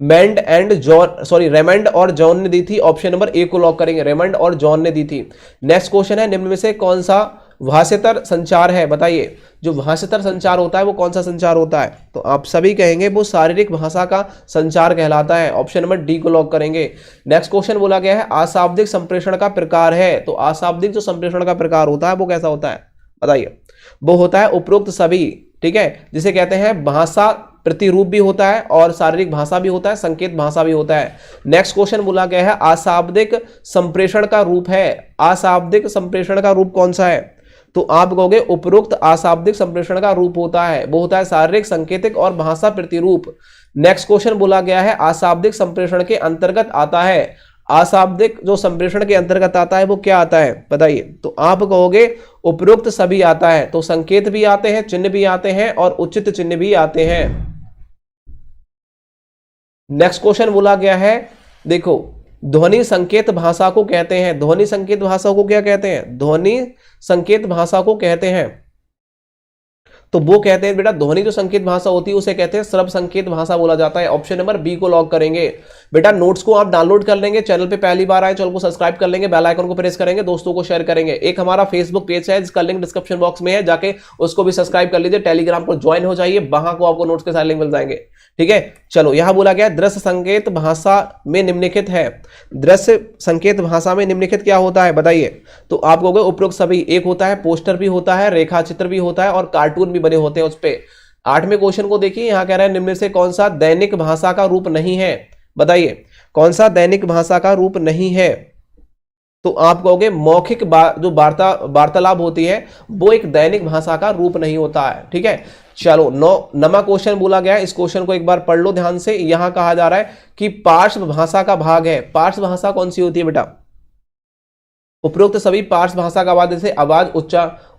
रेमंड और जॉन ने दी थी, ऑप्शन नंबर ए को लॉक करेंगे, रेमंड और जॉन ने दी थी। नेक्स्ट क्वेश्चन है निम्न में से कौन सा भाषातर संचार है, बताइए, जो भाषातर संचार होता है वो कौन सा संचार होता है, तो आप सभी कहेंगे वो शारीरिक भाषा का संचार कहलाता है, ऑप्शन नंबर डी को लॉक करेंगे। नेक्स्ट क्वेश्चन बोला गया है अशाब्दिक संप्रेषण का प्रकार है, तो अशाब्दिक जो संप्रेषण का प्रकार होता है वो कैसा होता है, बताइए, वो होता है उपरोक्त सभी, ठीक है, जिसे कहते हैं भाषा प्रतिरूप भी होता है और शारीरिक भाषा भी होता है, संकेत भाषा भी होता है। नेक्स्ट क्वेश्चन बोला गया है अशाब्दिक संप्रेषण का रूप है, अशाब्दिक संप्रेषण का रूप कौन सा है, तो आप कहोगे उपरोक्त अशाब्दिक संप्रेषण का रूप होता है, वो होता है शारीरिक, सांकेतिक और भाषा प्रतिरूप। नेक्स्ट क्वेश्चन बोला गया है अशाब्दिक संप्रेषण के अंतर्गत आता है, अशाब्दिक जो संप्रेषण के अंतर्गत आता है वो क्या आता है, बताइए, तो आप कहोगे उपरोक्त सभी आता है, तो संकेत भी आते हैं, चिन्ह भी आते हैं और उचित चिन्ह भी आते हैं। नेक्स्ट क्वेश्चन बोला गया है, देखो ध्वनि संकेत भाषा को कहते हैं, ध्वनि संकेत भाषा को क्या कहते हैं, ध्वनि संकेत भाषा को कहते हैं, तो वो कहते हैं बेटा ध्वनि जो संकेत भाषा होती है उसे कहते हैं श्रव्य संकेत भाषा बोला जाता है, ऑप्शन नंबर बी को लॉक करेंगे। बेटा नोट्स को आप डाउनलोड कर लेंगे, चैनल पे पहली बार आए चैनल को सब्सक्राइब कर लेंगे, बेल आइकन को प्रेस करेंगे, दोस्तों को शेयर करेंगे। एक हमारा फेसबुक पेज है जिसका लिंक डिस्क्रिप्शन बॉक्स में है, जाके उसको भी सब्सक्राइब कर लीजिए, टेलीग्राम को ज्वाइन हो जाइए, वहां को आपको नोट्स के सारे लिंक मिल जाएंगे, ठीक है। चलो यहां बोला गया दृश्य संकेत भाषा में निम्नलिखित है, दृश्य संकेत भाषा में निम्नलिखित क्या होता है, बताइए, तो आप कहोगे उपरोक्त सभी, एक होता है पोस्टर भी होता है, रेखा चित्र भी होता है और कार्टून भी बने होते हैं उस पे। 8वें क्वेश्चन को देखिए, यहां कह रहा है निम्न से कौन सा दैनिक भाषा का रूप नहीं है, बताइए कौन सा दैनिक भाषा का रूप नहीं है, तो आप कहोगे मौखिक जो वार्तालाप होती है वो एक दैनिक भाषा का रूप नहीं होता है, ठीक है। चलो 9वां क्वेश्चन बोला गया है, इस क्वेश्चन को एक बार पढ़ लो ध्यान से। यहां कहा जा रहा है कि पार्श्व भाषा का भाग है, पार्श्व भाषा कौन सी होती है बेटा, उपरोक्त सभी पार्श्व भाषा का आवाज, जैसे आवाज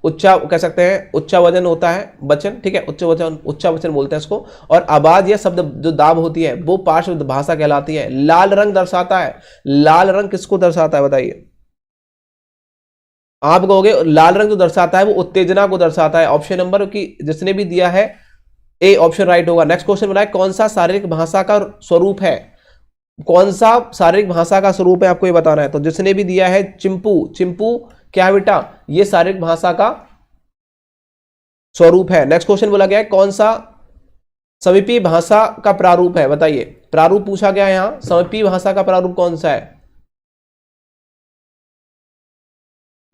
उच्चा कह सकते हैं, उच्चा वजन होता है वचन, ठीक है, उच्चा वचन बोलते हैं इसको, और आवाज या शब्द जो दाब होती है वो पार्श्व भाषा कहलाती है। लाल रंग दर्शाता है, लाल रंग किसको दर्शाता है, बताइए, आप कहोगे लाल रंग जो दर्शाता है वो उत्तेजना को दर्शाता है, ऑप्शन नंबर की जिसने भी दिया है ए ऑप्शन राइट होगा। नेक्स्ट क्वेश्चन बनाए कौन सा शारीरिक भाषा का स्वरूप है, कौन सा शारीरिक भाषा का स्वरूप है आपको ये बताना है, तो जिसने भी दिया है चिंपू, चिंपू क्या है बेटा, ये शारीरिक भाषा का स्वरूप है। नेक्स्ट क्वेश्चन बोला गया है कौन सा समीपी भाषा का प्रारूप है, बताइए, प्रारूप पूछा गया है यहां, समीपी भाषा का प्रारूप कौन सा है,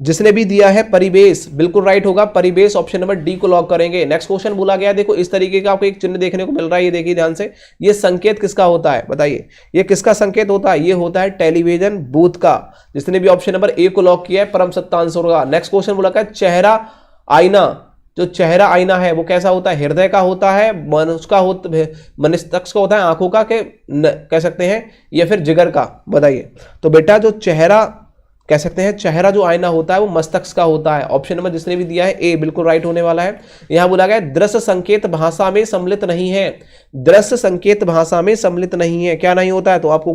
जिसने भी दिया है परिवेश, बिल्कुल राइट होगा परिवेश, ऑप्शन नंबर डी को लॉक करेंगे। नेक्स्ट क्वेश्चन बोला गया, देखो इस तरीके का आपको एक चिन्ह देखने को मिल रहा है, ये देखिए ध्यान से, ये संकेत किसका होता है बताइए, ये किसका संकेत होता है, ये होता है टेलीविजन बूथ का। जिसने भी ऑप्शन नंबर ए को लॉक किया है परम सत्ता आंसर होगा। नेक्स्ट क्वेश्चन बोला गया चेहरा आईना, जो चेहरा आईना है वो कैसा होता है, हृदय का होता है, मस्तिष्क का होता है, आंखों का कह सकते हैं, या फिर जिगर का, बताइए। तो बेटा जो चेहरा कह सकते हैं, चेहरा जो आईना होता है वो मस्तिष्क का होता है। ऑप्शन नंबर जिसने भी दिया है ए बिल्कुल राइट होने वाला है। यहां बोला गया दृश्य संकेत भाषा में सम्मिलित नहीं है, दृश्य संकेत भाषा में सम्मिलित नहीं है, क्या नहीं होता है, तो आपको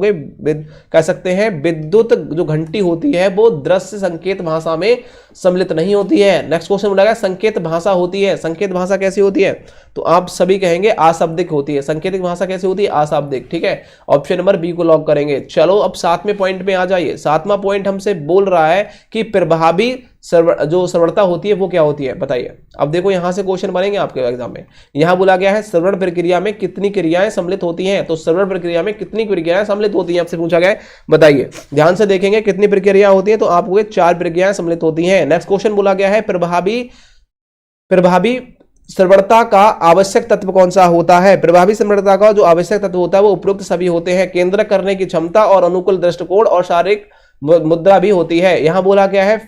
कह सकते हैं विद्युत जो घंटी होती है वो दृश्य संकेत भाषा में सम्मिलित नहीं होती है। नेक्स्ट क्वेश्चन बोला गया संकेत भाषा होती है, संकेत भाषा कैसी होती है, तो आप सभी कहेंगे अशाब्दिक होती है। संकेतिक भाषा कैसी होती है, अशाब्दिक, ठीक है, ऑप्शन नंबर बी को लॉक करेंगे। चलो अब 7वें पॉइंट में आ जाइए। 7वां पॉइंट हमसे बोल रहा है कि प्रभावी जो श्रवणता होती है वो क्या होती है, बताइए। अब देखो यहां से क्वेश्चन बनेंगे आपके एग्जाम में। यहां बोला गया है श्रवण प्रक्रिया में कितनी क्रियाएं सम्मिलित होती हैं, तो श्रवण प्रक्रिया में कितनी क्रियाएं सम्मिलित होती हैं आपसे पूछा गया है, बताइए। ध्यान से देखेंगे कितनी प्रक्रिया होती है, तो आपको 4 प्रक्रियाएं सम्मिलित होती हैं। नेक्स्ट क्वेश्चन बोला गया है प्रभावी श्रवणता का आवश्यक तत्व कौन सा होता है। प्रभावी श्रवणता का जो आवश्यक तत्व होता है वो उपरोक्त सभी होते हैं, केंद्र करने की क्षमता और अनुकूल दृष्टिकोण और शारीरिक मुद्रा भी होती है। यहां बोला गया है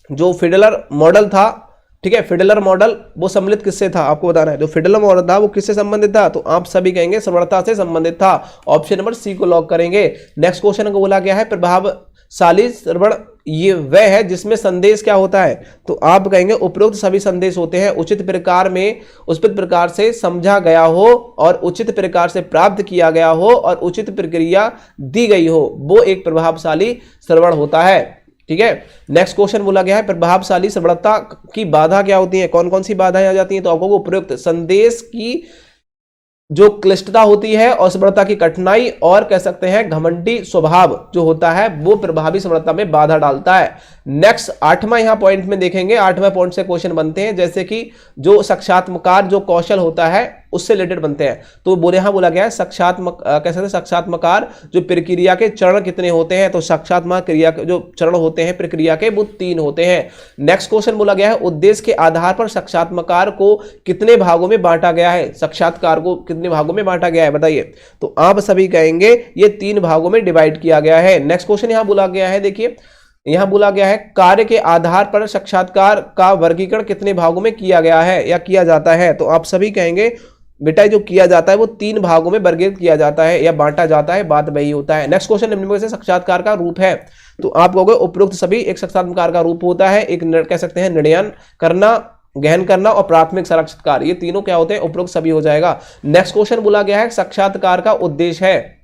जो फिडलर मॉडल था, ठीक है, फिडलर मॉडल वो सम्मिलित किससे था, आपको बताना है। जो फिडलर मॉडल था वो किससे संबंधित था, तो आप सभी कहेंगे श्रवणता से संबंधित था। ऑप्शन नंबर सी को लॉक करेंगे। नेक्स्ट क्वेश्चन को बोला गया है प्रभावशाली श्रवण ये वह है जिसमें संदेश क्या होता है, तो आप कहेंगे उपरोक्त सभी संदेश होते हैं उचित प्रकार से समझा गया हो और उचित प्रकार से प्राप्त किया गया हो और उचित प्रक्रिया दी गई हो, वो एक प्रभावशाली श्रवण होता है, ठीक है। नेक्स्ट क्वेश्चन बोला गया है प्रभावशाली श्रवणता की बाधा क्या होती है, कौन कौन सी बाधाएं आ जाती हैं, तो आपको उपयुक्त संदेश की जो क्लिष्टता होती है और श्रवणता की कठिनाई और कह सकते हैं घमंडी स्वभाव जो होता है वो प्रभावी श्रवणता में बाधा डालता है। नेक्स्ट 8वां यहां पॉइंट में देखेंगे, 8वें पॉइंट से क्वेश्चन बनते हैं, जैसे कि जो साक्षात्कार जो कौशल होता है उससे रिलेटेड बनते हैं। तो बोला गया है साक्षात्कार जो प्रक्रिया के चरण कितने होते हैं, तो साक्षात्कार क्रिया के जो चरण होते हैं प्रक्रिया के वो 3 होते हैं। नेक्स्ट क्वेश्चन बोला गया है उद्देश्य के आधार पर साक्षात्कार को कितने भागों में बांटा गया है, साक्षात्कार को कितने भागों में बांटा गया है, बताइए। तो आप सभी कहेंगे ये 3 भागों में डिवाइड किया गया है। नेक्स्ट क्वेश्चन यहां बोला गया है, देखिए यहां बोला गया है कार्य के आधार पर साक्षात्कार का वर्गीकरण कितने भागों में किया गया है या किया जाता है, तो आप सभी कहेंगे बेटा जो किया जाता है वो 3 भागों में वर्गीकृत किया जाता है या बांटा जाता है, बात वही होता है। नेक्स्ट क्वेश्चन निम्न में से साक्षात्कार का रूप है, तो आप कहोगे उपरोक्त सभी एक साक्षात्कार का रूप होता है, एक कह सकते हैं निर्णय करना, गहन करना और प्राथमिक साक्षात्कार, ये तीनों क्या होते हैं, उपरोक्त सभी हो जाएगा। नेक्स्ट क्वेश्चन बोला गया है साक्षात्कार का उद्देश्य है,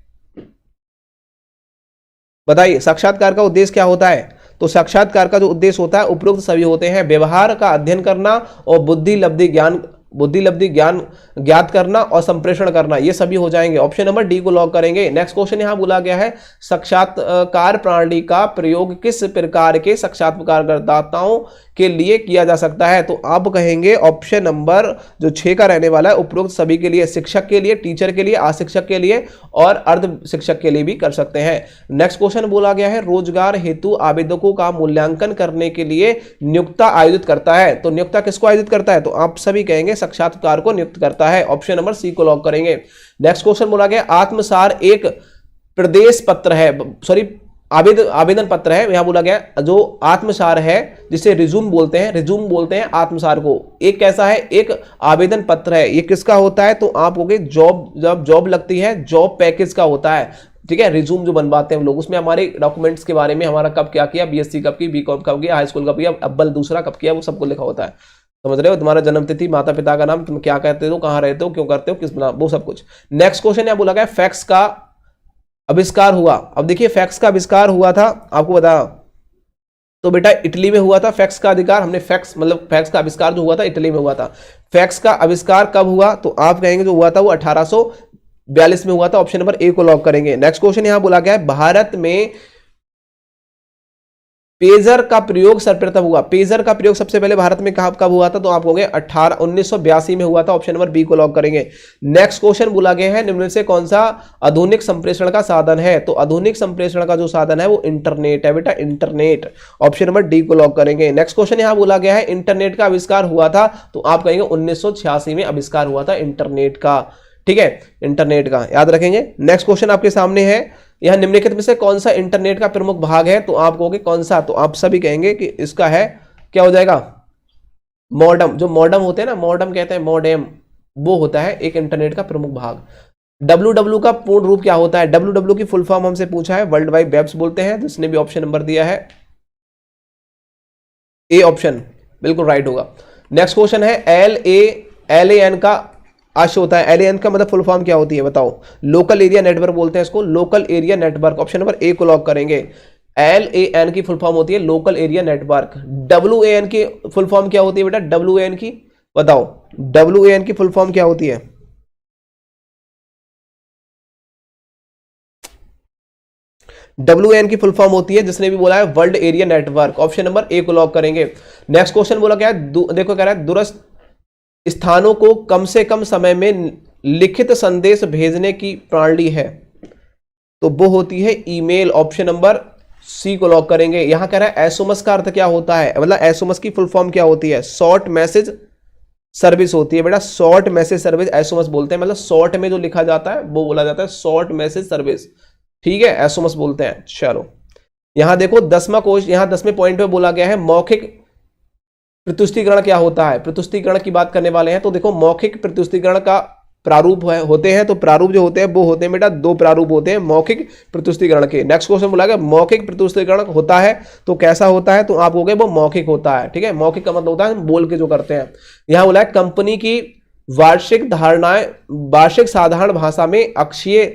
बताइए साक्षात्कार का उद्देश्य क्या होता है, तो साक्षात्कार का जो उद्देश्य होता है उपरोक्त सभी होते हैं, व्यवहार का अध्ययन करना और बुद्धि लब्धि ज्ञान ज्ञात करना और संप्रेषण करना, ये सभी हो जाएंगे। ऑप्शन नंबर डी को लॉक करेंगे। नेक्स्ट क्वेश्चन यहां बोला गया है साक्षात्कार प्रणाली का प्रयोग किस प्रकार के साक्षात्कारदाताओं के लिए किया जा सकता है, तो आप कहेंगे ऑप्शन नंबर जो 6 का रहने वाला है उपरोक्त सभी के लिए, शिक्षक के लिए, टीचर के लिए, अशिक्षक के लिए और अर्ध शिक्षक के लिए भी कर सकते हैं। नेक्स्ट क्वेश्चन बोला गया है रोजगार हेतु आवेदकों का मूल्यांकन करने के लिए नियोक्ता आयोजित करता है, तो नियोक्ता किसको आयोजित करता है, तो आप सभी कहेंगे साक्षात्कार को नियुक्त करता है। ऑप्शन नंबर सी को लॉक करेंगे। नेक्स्ट क्वेश्चन बोला गया आत्मसार एक प्रदेश पत्र है, सॉरी आवेदन पत्र है, यहां बोला गया जो आत्मसार है जिसे रिज्यूम बोलते हैं आत्मसार को, एक कैसा है, एक आवेदन पत्र है, ये किसका होता है, तो आप कहोगे जब जॉब लगती है जॉब पैकेज का होता है, ठीक है। रिज्यूम जो बनवाते हैं हम लोग उसमें हमारे डॉक्यूमेंट्स के बारे में, हमारा कब क्या किया, बीएससी कब की, बीकॉम कब किया, हाई स्कूल कब किया, अव्वल दूसरा कब किया, वो सबको लिखा होता है, समझ रहे हो, तुम्हारा जन्म तिथि, माता पिता का नाम, तुम क्या कहते हो, कहां रहते हो, क्यों करते हो, किस बना, वो सब कुछ। नेक्स्ट क्वेश्चन यहां बोला गया फैक्स का आविष्कार हुआ, अब देखिए फैक्स का आविष्कार हुआ था आपको बता, तो बेटा इटली में हुआ था फैक्स का अधिकार, हमने फैक्स का आविष्कार जो हुआ था इटली में हुआ था। फैक्स का आविष्कार कब हुआ, तो आप कहेंगे जो हुआ था वो 1842 में हुआ था। ऑप्शन नंबर ए को लॉक करेंगे। नेक्स्ट क्वेश्चन यहां बोला गया है भारत में पेजर का प्रयोग सर्वप्रथम हुआ, पेजर का प्रयोग सबसे पहले भारत में कब हुआ था, तो आप कहोगे 1982 में हुआ था। ऑप्शन नंबर बी को लॉक करेंगे। नेक्स्ट क्वेश्चन बोला गया है निम्न में से कौन सा आधुनिक संप्रेषण का साधन है, तो आधुनिक संप्रेषण का जो साधन है वो इंटरनेट है बेटा, इंटरनेट। ऑप्शन नंबर डी को लॉक करेंगे। नेक्स्ट क्वेश्चन यहां बोला गया है इंटरनेट का आविष्कार हुआ था, तो आप कहेंगे 1986 में आविष्कार हुआ था इंटरनेट का, ठीक है, इंटरनेट का याद रखेंगे। नेक्स्ट क्वेश्चन आपके सामने है, यह निम्नलिखित में से कौन सा इंटरनेट का प्रमुख भाग है, तो आप कहोगे कौन सा, तो आप सभी कहेंगे कि इसका है, क्या हो जाएगा, मॉडम। जो मॉडम होते हैं ना, मॉडम कहते हैं, मॉडेम, वो होता है एक इंटरनेट का प्रमुख भाग। www का पूर्ण रूप क्या होता है, www की फुल फॉर्म हमसे पूछा है, वर्ल्ड वाइड वेब्स बोलते हैं, जिसने भी ऑप्शन नंबर दिया है ए ऑप्शन बिल्कुल राइट होगा। नेक्स्ट क्वेश्चन है LAN का आश होता है, LAN का मतलब फुल फॉर्म क्या होती है बताओ, लोकल एरिया नेटवर्क बोलते हैं इसको, local area network. Option number A को लॉक करेंगे। LAN की फुल फॉर्म होती है लोकल एरिया नेटवर्क। WAN की फुल फॉर्म क्या होती है बेटा, WAN की बताओ, WAN की फुल फॉर्म क्या होती है, WAN की फुल फॉर्म होती है, जिसने भी बोला है world area network. Option number A को लॉक करेंगे। नेक्स्ट क्वेश्चन बोला क्या है, देखो कह रहा है दूरस्थ स्थानों को कम से कम समय में लिखित संदेश भेजने की प्रणाली है, तो वो होती है ईमेल। ऑप्शन नंबर सी को लॉक करेंगे। यहां कह रहा है एसओएमएस का अर्थ क्या होता है, मतलब एसओएमएस की फुल फॉर्म क्या होती है, शॉर्ट मैसेज सर्विस होती है बेटा, शॉर्ट मैसेज सर्विस एसओएमएस बोलते हैं, मतलब शॉर्ट में जो लिखा जाता है वो बोला जाता है शॉर्ट मैसेज सर्विस, ठीक है, एसओएमएस बोलते हैं। चलो यहां देखो 10वां क्वेश्चन, यहां 10वें पॉइंट पे बोला गया है मौखिक प्रस्तुतिकरण क्या होता है, प्रस्तुतिकरण की बात करने वाले हैं। तो देखो मौखिक प्रस्तुतिकरण का प्रारूप होते हैं, तो प्रारूप जो होते हैं वो होते हैं बेटा, दो प्रारूप होते हैं मौखिक प्रस्तुतिकरण के। नेक्स्ट क्वेश्चन बोला गया मौखिक प्रस्तुतिकरण होता है तो कैसा होता है, तो आप कहोगे वो मौखिक होता है, ठीक है, मौखिक का मतलब होता है बोल के जो करते हैं। यहां बोला है कंपनी की वार्षिक धारणाएं, वार्षिक साधारण भाषा में अक्षीय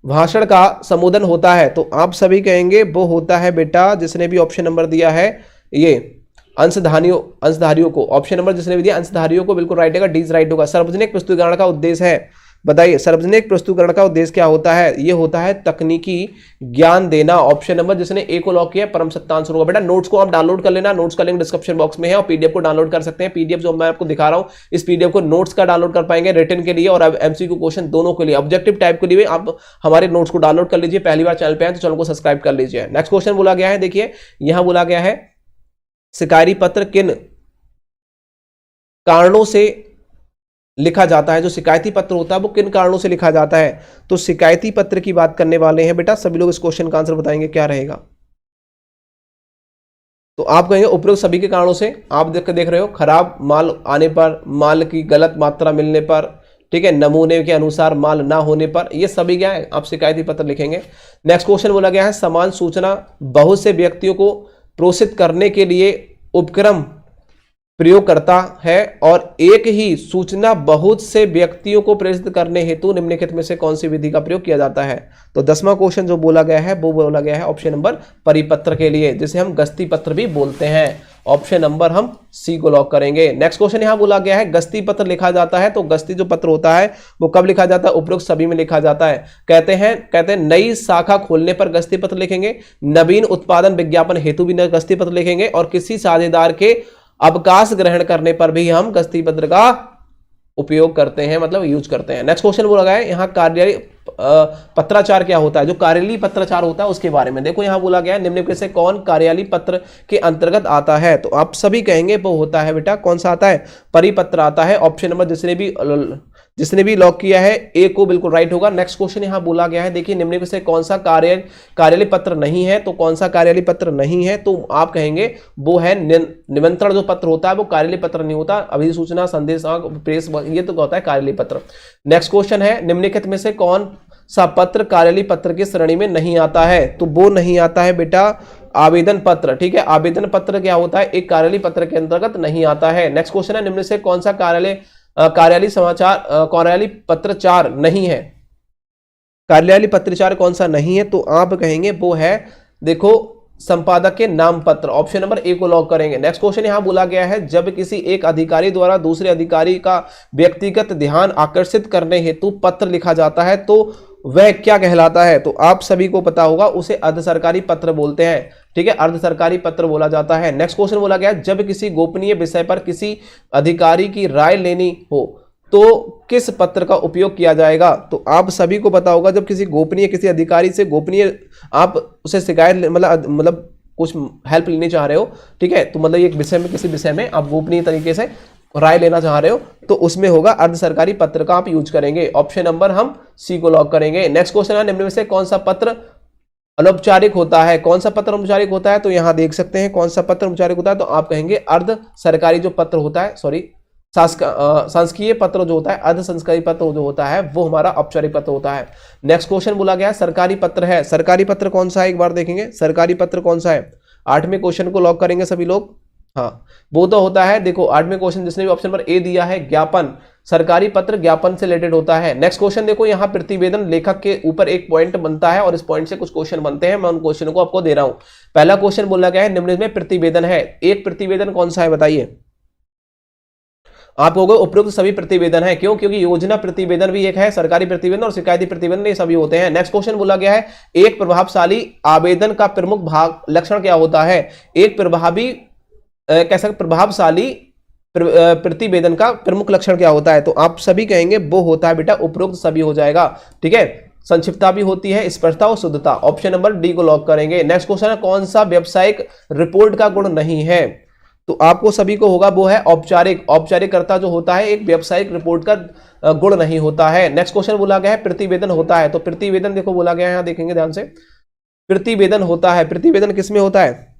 भाषण का संबोधन होता है, तो आप सभी कहेंगे वो होता है बेटा, जिसने भी ऑप्शन नंबर दिया है ये अंशधारियों को, ऑप्शन नंबर जिसने भी दिया अंशधारियों को बिल्कुल राइट होगा, डी राइट होगा। सार्वजनिक प्रस्तुतिकरण का उद्देश्य है, बताइए सार्वजनिक प्रस्तुतिकरण का उद्देश्य क्या होता है, ये होता है तकनीकी ज्ञान देना। ऑप्शन नंबर जिसने ए को लॉक किया परम सत्य आंसर होगा बेटा। नोट्स को आप डाउनलोड कर लेना, नोट्स का लिंक डिस्क्रिप्शन बॉक्स में है, और पीडीएफ को डाउनलोड कर सकते हैं। पीडीएफ जो मैं आपको दिखा रहा हूं, इस पीडीएफ को नोट्स का डाउनलोड कर पाएंगे रिटन के लिए और एमसीक्यू क्वेश्चन दोनों के लिए, ऑब्जेक्टिव टाइप के लिए आप हमारे नोट्स को डाउनलोड कर लीजिए। पहली बार चैनल पे आए तो चैनल को सब्सक्राइब कर लीजिए। नेक्स्ट क्वेश्चन बोला गया है, देखिए यहां बोला गया है शिकारी पत्र किन कारणों से लिखा जाता है, जो शिकायती पत्र होता है वो किन कारणों से लिखा जाता है, तो शिकायती पत्र की बात करने वाले हैं बेटा। सभी लोग इस क्वेश्चन का आंसर बताएंगे क्या रहेगा, तो आप कहेंगे उपरोक्त सभी के कारणों से। आप देख रहे हो खराब माल आने पर, माल की गलत मात्रा मिलने पर, ठीक है, नमूने के अनुसार माल ना होने पर, ये सभी क्या है आप शिकायती पत्र लिखेंगे। नेक्स्ट क्वेश्चन बोला गया है समान सूचना बहुत से व्यक्तियों को प्रोत्साहित करने के लिए उपक्रम प्रयोग करता है, और एक ही सूचना बहुत से व्यक्तियों को प्रेषित करने हेतु निम्नलिखित में से कौन सी विधि का प्रयोग किया जाता है। तो 10वां क्वेश्चन जो बोला गया है वो बोला गया है ऑप्शन नंबर परिपत्र के लिए, जिसे हम गस्ती पत्र भी बोलते हैं। ऑप्शन नंबर हम सी को लॉक करेंगे। नेक्स्ट क्वेश्चन यहां बोला गया है गस्ती पत्र लिखा जाता है, तो गस्ती जो पत्र होता है वो कब लिखा जाता है, उपरोक्त सभी में लिखा जाता है। कहते हैं नई शाखा खोलने पर गस्ती पत्र लिखेंगे, नवीन उत्पादन विज्ञापन हेतु भी गस्ती पत्र लिखेंगे, और किसी साझेदार के अवकाश ग्रहण करने पर भी हम गस्ती पत्र का उपयोग करते हैं, मतलब यूज करते हैं। नेक्स्ट क्वेश्चन बोला गया है यहाँ कार्यालय पत्राचार क्या होता है, जो कार्यालय पत्राचार होता है उसके बारे में। देखो यहाँ बोला गया है निम्नलिखित से कौन कार्यालय पत्र के अंतर्गत आता है, तो आप सभी कहेंगे वो होता है बेटा कौन सा आता है, परिपत्र आता है। ऑप्शन नंबर जिसने भी लॉक किया है ए को बिल्कुल राइट होगा। नेक्स्ट क्वेश्चन यहां बोला गया है, देखिए निम्नलिखित से कौन सा कार्यालय पत्र नहीं है, तो कौन सा कार्यालय पत्र नहीं है, तो आप कहेंगे वो है निमंत्रण जो पत्र होता है वो कार्यालय पत्र नहीं होता, अधिसूचना संदेश प्रेस ये तो होता है कार्यालय पत्र। नेक्स्ट क्वेश्चन है निम्नलिखित में से कौन सा पत्र कार्यालय पत्र की श्रेणी में नहीं आता है, तो वो नहीं आता है बेटा आवेदन पत्र, ठीक है, आवेदन पत्र क्या होता है एक कार्यालय पत्र के अंतर्गत नहीं आता है। नेक्स्ट क्वेश्चन है निम्न से कौन सा कार्यालय समाचार कार्यालय पत्रचार नहीं है, कार्यालय पत्रचार कौन सा नहीं है, तो आप कहेंगे वो है देखो संपादक के नाम पत्र, ऑप्शन नंबर ए को लॉक करेंगे। नेक्स्ट क्वेश्चन यहां बोला गया है, जब किसी एक अधिकारी द्वारा दूसरे अधिकारी का व्यक्तिगत ध्यान आकर्षित करने हेतु पत्र लिखा जाता है तो वह क्या कहलाता है? तो आप सभी को पता होगा, उसे अर्ध सरकारी पत्र बोलते हैं। ठीक है, अर्ध सरकारी पत्र बोला जाता है। नेक्स्ट क्वेश्चन बोला गया है, जब किसी गोपनीय विषय पर किसी अधिकारी की राय लेनी हो तो किस पत्र का उपयोग किया जाएगा? तो आप सभी को पता होगा, जब किसी अधिकारी से गोपनीय आप उसे शिकायत मतलब कुछ हेल्प लेने चाह रहे हो, ठीक है, तो मतलब एक विषय में, किसी विषय में आप गोपनीय तरीके से राय लेना चाह रहे हो तो उसमें होगा अर्ध सरकारी पत्र का आप यूज करेंगे। ऑप्शन नंबर हम सी को लॉक करेंगे। नेक्स्ट क्वेश्चन है, निम्न में से कौन सा पत्र अनौपचारिक होता है? कौन सा पत्र अनौपचारिक होता है? तो यहां देख सकते हैं कौन सा पत्र अनौपचारिक होता है, तो आप कहेंगे अर्ध सरकारी जो पत्र होता है, सॉरी शासकीय पत्र जो होता है, अर्ध संस्कारी पत्र जो होता है वो हमारा औपचारिक पत्र होता है। नेक्स्ट क्वेश्चन बोला गया सरकारी पत्र है, सरकारी पत्र कौन सा है एक बार देखेंगे, सरकारी पत्र कौन सा है? 8वें क्वेश्चन को लॉक करेंगे सभी लोग। हाँ, वो तो होता है, देखो 8वें क्वेश्चन जिसने भी ऑप्शन नंबर ए दिया है, ज्ञापन, सरकारी पत्र ज्ञापन से रिलेटेड होता है। नेक्स्ट क्वेश्चन देखो, यहाँ प्रतिवेदन लेखक के ऊपर एक पॉइंट बनता है और इस पॉइंट से कुछ क्वेश्चन बनते हैं, मैं उन क्वेश्चन को आपको दे रहा हूं। पहला क्वेश्चन बोला गया है, निम्न में प्रतिवेदन है, एक प्रतिवेदन कौन सा है बताइए? आप कहोगे उपरोक्त सभी प्रतिवेदन है, क्यों? क्योंकि योजना प्रतिवेदन भी एक है, सरकारी प्रतिवेदन और शिकायती प्रतिवेदन ये सभी होते हैं। नेक्स्ट क्वेश्चन बोला गया है, एक प्रभावशाली आवेदन का प्रमुख भाग लक्षण क्या होता है? एक प्रभावशाली प्रतिवेदन का प्रमुख लक्षण क्या होता है? तो आप सभी कहेंगे वो होता है बेटा उपरोक्त सभी हो जाएगा। ठीक है, संक्षिप्तता भी होती है, स्पष्टता और शुद्धता। ऑप्शन नंबर डी को लॉक करेंगे। नेक्स्ट क्वेश्चन है, कौन सा व्यावसायिक रिपोर्ट का गुण नहीं है? तो आपको सभी को होगा वो है औपचारिक, औपचारिकता जो होता है एक व्यावसायिक रिपोर्ट का गुण नहीं होता है। नेक्स्ट क्वेश्चन बोला गया है प्रतिवेदन होता है, तो प्रतिवेदन देखो बोला गया है, यहां देखेंगे ध्यान से, प्रतिवेदन होता है, प्रतिवेदन किसमें होता है?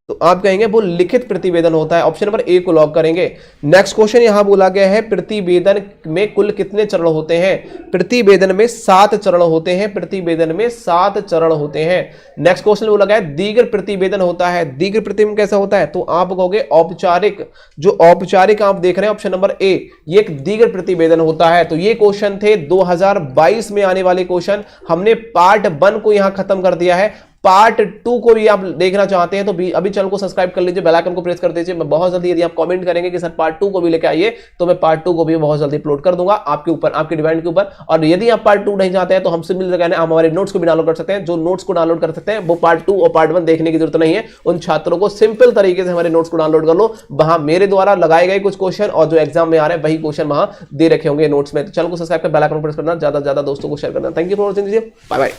तो आप कहेंगे वो लिखित प्रतिवेदन होता है। ऑप्शन नंबर ए को लॉक करेंगे। नेक्स्ट क्वेश्चन यहां बोला गया है, प्रतिवेदन में कुल कितने चरण होते हैं? प्रतिवेदन में 7 चरण होते हैं, प्रतिवेदन में 7 चरण होते हैं। नेक्स्ट क्वेश्चन बोला गया है, दीर्घ प्रतिवेदन होता है, दीर्घ प्रतिवेदन कैसा होता है? तो आप कहोगे औपचारिक, जो औपचारिक आप देख रहे हैं ऑप्शन नंबर ए, ये एक दीर्घ प्रतिवेदन होता है। तो ये क्वेश्चन थे 2022 में आने वाले क्वेश्चन, हमने पार्ट 1 को यहां खत्म कर दिया है। पार्ट 2 को भी आप देखना चाहते हैं तो अभी चैनल को सब्सक्राइब कर लीजिए, बेल आइकन को प्रेस कर दीजिए। मैं बहुत जल्दी, यदि आप कमेंट करेंगे कि सर पार्ट 2 को भी लेके आइए, तो मैं पार्ट 2 को भी बहुत जल्दी अपलोड कर दूंगा आपके ऊपर, आपके डिमांड के ऊपर। और यदि आप पार्ट 2 नहीं चाहते हैं तो हमसे मिलकर कहना, हम हमारे नोट्स को भी डाउनलोड कर सकते हैं। जो नोट्स को डाउनलोड कर सकते हैं वो पार्ट 2 और पार्ट 1 देखने की जरूरत नहीं है। उन छात्रों को सिंपल तरीके से हमारे नोट्स को डाउनलोड कर लो, वहां मेरे द्वारा लगाए गए कुछ क्वेश्चन और जो एग्जाम में आ रहे हैं वही क्वेश्चन वहां दे रखे होंगे नोट्स में। तो चैनल को सब्सक्राइब कर बेल आइकन प्रेस करना, ज्यादा से ज्यादा दोस्तों को शेयर करना। Thank you for watching, bye bye.